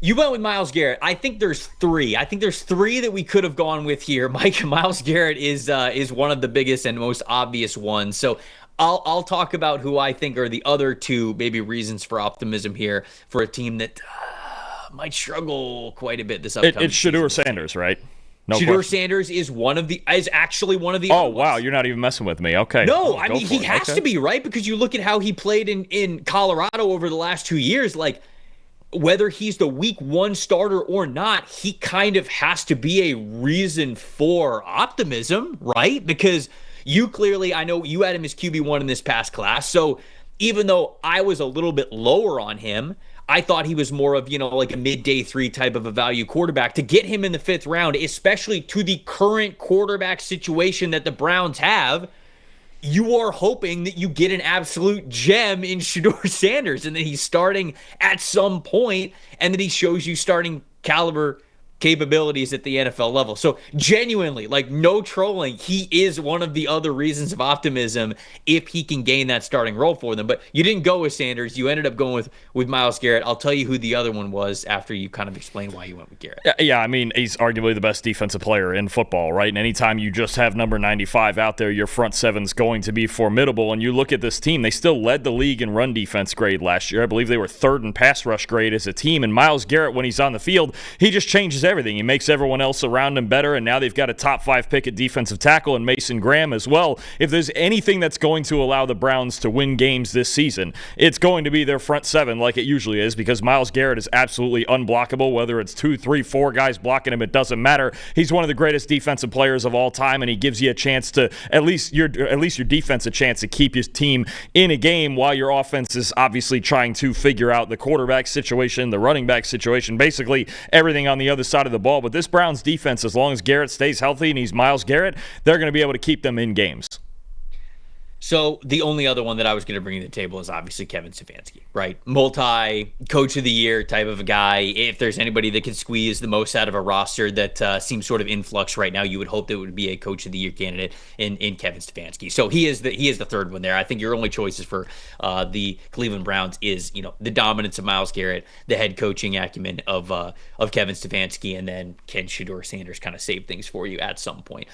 You went with Myles Garrett. I think there's three. I think there's three that we could have gone with here. Myles Garrett is one of the biggest and most obvious ones. So I'll talk about who I think are the other two maybe reasons for optimism here for a team that might struggle quite a bit this upcoming It's Shedeur season. Sanders, right? No Shedeur question. Sanders is actually one of the Oh, other wow. ones. You're not even messing with me. Okay. No, Oh, I go mean, for he it. has Okay. to be, right? Because you look at how he played in Colorado over the last 2 years, like whether he's the week one starter or not, he kind of has to be a reason for optimism, right? Because you clearly, I know you had him as QB1 in this past class. So even though I was a little bit lower on him, I thought he was more of, like a mid-day three type of a value quarterback. To get him in the fifth round, especially to the current quarterback situation that the Browns have, you are hoping that you get an absolute gem in Shedeur Sanders and that he's starting at some point and that he shows you starting caliber capabilities at the NFL level. So genuinely, like no trolling, he is one of the other reasons of optimism if he can gain that starting role for them. But you didn't go with Sanders. You ended up going with Myles Garrett. I'll tell you who the other one was after you kind of explain why you went with Garrett. Yeah, I mean, he's arguably the best defensive player in football, right? And anytime you just have number 95 out there, your front seven's going to be formidable. And you look at this team, they still led the league in run defense grade last year. I believe they were third in pass rush grade as a team. And Myles Garrett, when he's on the field, he just changes everything. He makes everyone else around him better, and now they've got a top 5 pick at defensive tackle in Mason Graham as well. If there's anything that's going to allow the Browns to win games this season, it's going to be their front seven like it usually is, because Myles Garrett is absolutely unblockable. Whether it's 2, 3, 4 guys blocking him, it doesn't matter. He's one of the greatest defensive players of all time, and he gives you a chance to at least your defense a chance to keep your team in a game while your offense is obviously trying to figure out the quarterback situation, the running back situation, basically everything on the other side of the ball. But this Browns defense, as long as Garrett stays healthy and he's Myles Garrett, they're going to be able to keep them in games. So the only other one that I was going to bring to the table is obviously Kevin Stefanski, right? Multi-coach of the year type of a guy. If there's anybody that can squeeze the most out of a roster that seems sort of in flux right now, you would hope that it would be a coach of the year candidate in Kevin Stefanski. So he is the third one there. I think your only choices for the Cleveland Browns is the dominance of Myles Garrett, the head coaching acumen of Kevin Stefanski, and then can Shedeur Sanders kind of save things for you at some point.